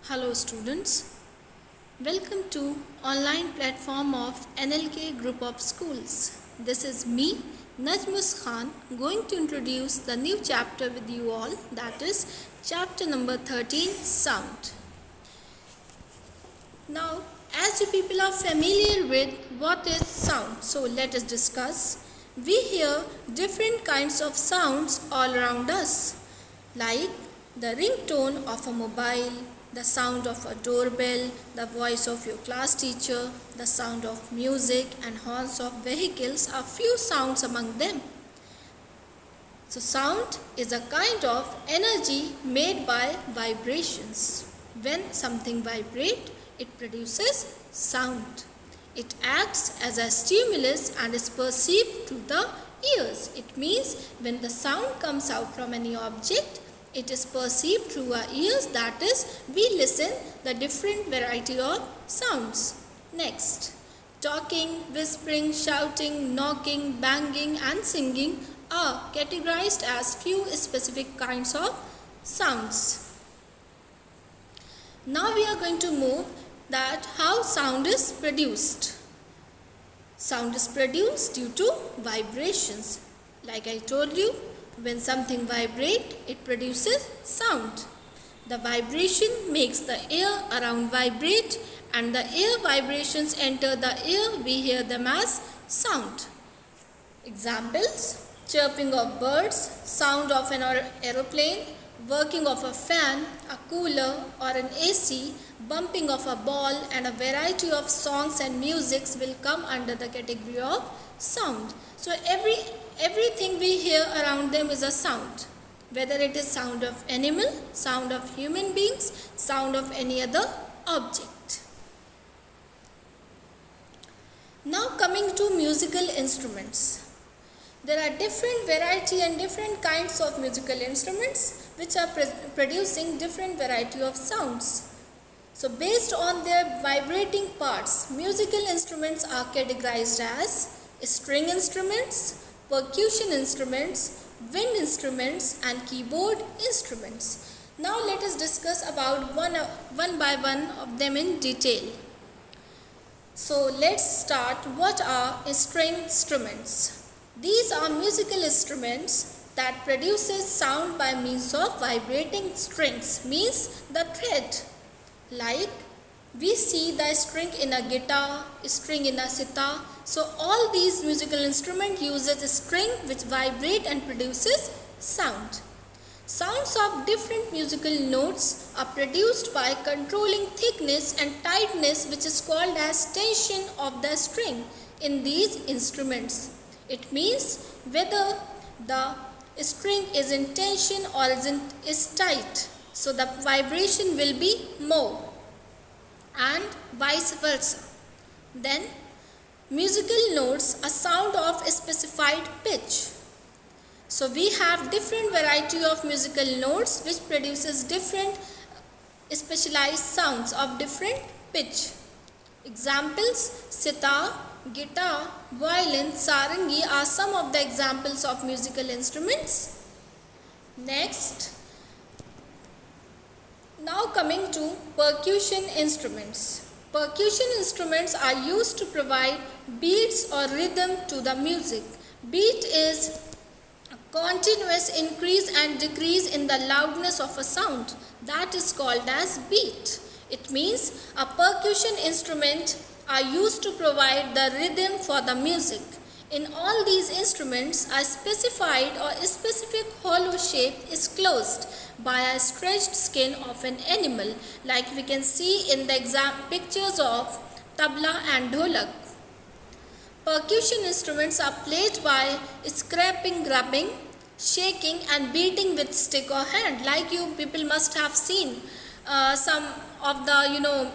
Hello students, welcome to online platform of NLK group of schools. This is me Najmus Khan going to introduce the new chapter with you all, that is chapter number 13, sound. Now as you people are familiar with what is sound, so let us discuss. We hear different kinds of sounds all around us, like the ringtone of a mobile, the sound of a doorbell, the voice of your class teacher, the sound of music and horns of vehicles are few sounds among them. So sound is a kind of energy made by vibrations. When something vibrates, it produces sound. It acts as a stimulus and is perceived through the ears. It means when the sound comes out from any object, it is perceived through our ears, that is, we listen the different variety of sounds. Next, talking, whispering, shouting, knocking, banging and singing are categorized as few specific kinds of sounds. Now we are going to move that how sound is produced. Sound is produced due to vibrations. Like I told you, when something vibrates, it produces sound. The vibration makes the air around vibrate, and the air vibrations enter the air, we hear them as sound. Examples: chirping of birds, sound of an aeroplane, working of a fan, a cooler or an AC, bumping of a ball, and a variety of songs and musics will come under the category of sound. So everything we hear around them is a sound, whether it is sound of animal, sound of human beings, sound of any other object. Now coming to musical instruments. There are different variety and different kinds of musical instruments which are producing different variety of sounds. So based on their vibrating parts, musical instruments are categorized as string instruments, percussion instruments, wind instruments and keyboard instruments. Now let us discuss about one by one of them in detail. So let's start. What are string instruments? These are musical instruments that produces sound by means of vibrating strings, means the thread. Like we see the string in a guitar, string in a sitar. So all these musical instruments uses a string which vibrate and produces sound. Sounds of different musical notes are produced by controlling thickness and tightness, which is called as tension of the string in these instruments. It means whether the string is in tension or is tight. So the vibration will be more and vice versa. Then musical notes, a sound of a specified pitch. So we have different variety of musical notes which produces different specialized sounds of different pitch. Examples: sitar, guitar, violin, sarangi are some of the examples of musical instruments. Next, now coming to percussion instruments. Percussion instruments are used to provide beats or rhythm to the music. Beat is a continuous increase and decrease in the loudness of a sound. That is called as beat. It means a percussion instrument are used to provide the rhythm for the music. In all these instruments, a specified or specific hollow shape is closed by a stretched skin of an animal, like we can see in the pictures of tabla and dholak. Percussion instruments are played by scraping, grubbing, shaking and beating with stick or hand. Like you people must have seen some of the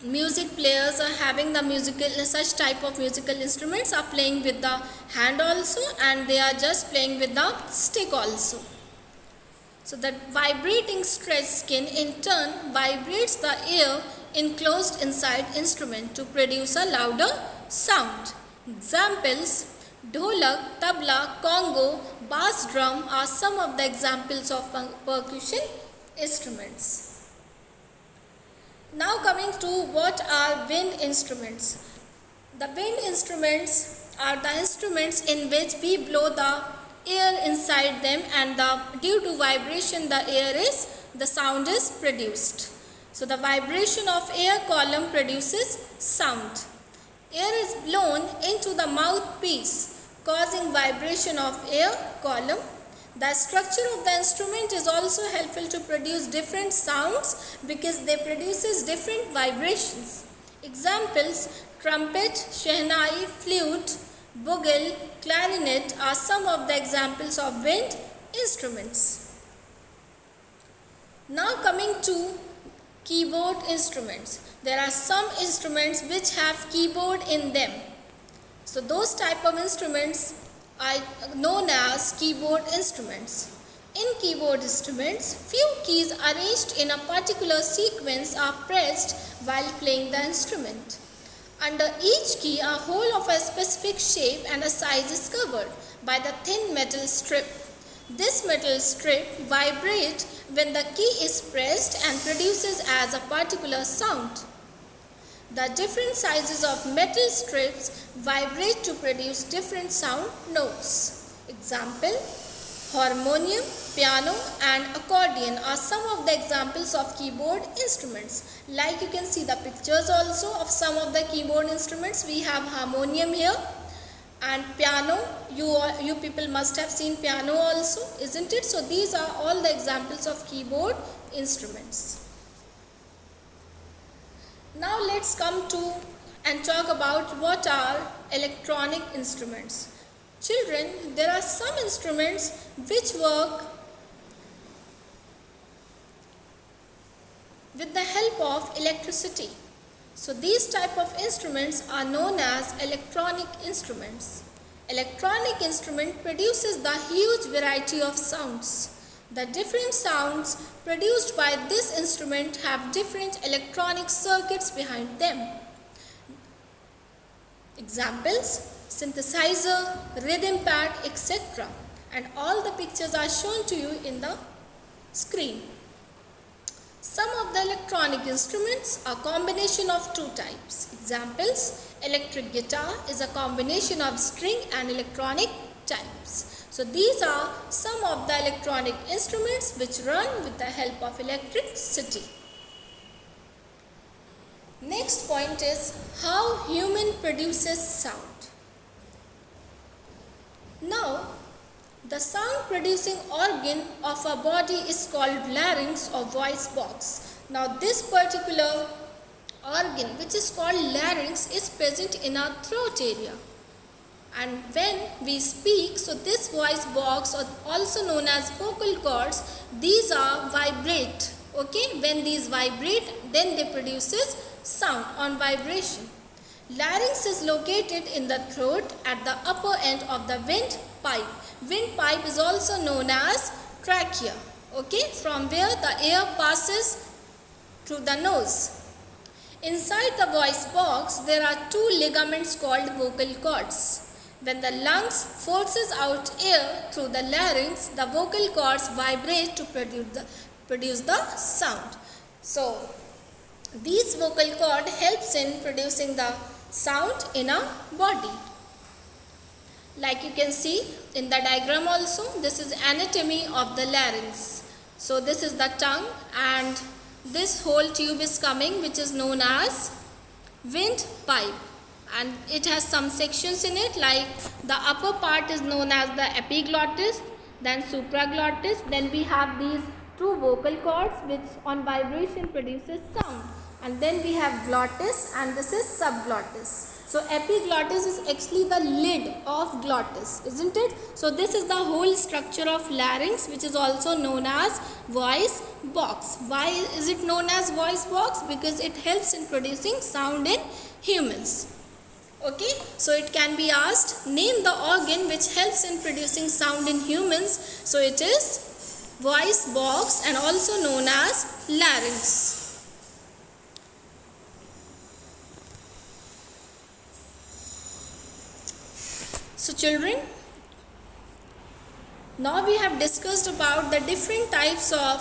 music players are having the such type of musical instruments are playing with the hand also, and they are just playing with the stick also. So the vibrating stretched skin in turn vibrates the air enclosed inside instrument to produce a louder sound. Examples: dholak, tabla, congo, bass drum are some of the examples of percussion instruments. Now coming to what are wind instruments. The wind instruments are the instruments in which we blow the air inside them, and due to vibration the sound is produced. So the vibration of air column produces sound. Air is blown into the mouthpiece, causing vibration of air column. The structure of the instrument is also helpful to produce different sounds because they produces different vibrations. Examples: trumpet, shehnai, flute, bugle, clarinet are some of the examples of wind instruments. Now coming to keyboard instruments. There are some instruments which have keyboard in them. So those type of instruments are known as keyboard instruments. In keyboard instruments, few keys arranged in a particular sequence are pressed while playing the instrument. Under each key, a hole of a specific shape and a size is covered by the thin metal strip. This metal strip vibrates when the key is pressed and produces as a particular sound. The different sizes of metal strips vibrate to produce different sound notes. Example: harmonium, piano and accordion are some of the examples of keyboard instruments. Like you can see the pictures also of some of the keyboard instruments. We have harmonium here and piano. You people must have seen piano also, isn't it? So these are all the examples of keyboard instruments. Now let's come to and talk about what are electronic instruments. Children, there are some instruments which work with the help of electricity. So these type of instruments are known as electronic instruments. Electronic instrument produces the huge variety of sounds. The different sounds produced by this instrument have different electronic circuits behind them. Examples: synthesizer, rhythm pad, etc. And all the pictures are shown to you in the screen. Some of the electronic instruments are combination of two types. Examples: electric guitar is a combination of string and electronic types. So these are some of the electronic instruments which run with the help of electricity. Next point is how human produces sound. Now, the sound producing organ of a body is called larynx or voice box. Now this particular organ, which is called larynx, is present in our throat area. And when we speak, so this voice box, or also known as vocal cords, these are vibrate. Okay, when these vibrate, then they produces sound on vibration. Larynx is located in the throat at the upper end of the windpipe. Windpipe is also known as trachea. Okay, from where the air passes through the nose. Inside the voice box, there are two ligaments called vocal cords. When the lungs forces out air through the larynx, the vocal cords vibrate to produce the sound. So, these vocal cord helps in producing the sound in a body. Like you can see in the diagram also, this is anatomy of the larynx. So, this is the tongue and this whole tube is coming, which is known as windpipe. And it has some sections in it, like the upper part is known as the epiglottis, then supraglottis, then we have these two vocal cords which on vibration produces sound, and then we have glottis and this is subglottis. So epiglottis is actually the lid of glottis, isn't it? So this is the whole structure of larynx, which is also known as voice box. Why is it known as voice box? Because it helps in producing sound in humans. Okay, so it can be asked, name the organ which helps in producing sound in humans. So it is voice box and also known as larynx. So children, now we have discussed about the different types of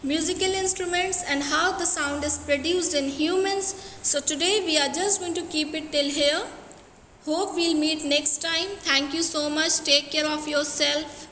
musical instruments and how the sound is produced in humans. So today we are just going to keep it till here. Hope we'll meet next time. Thank you so much. Take care of yourself.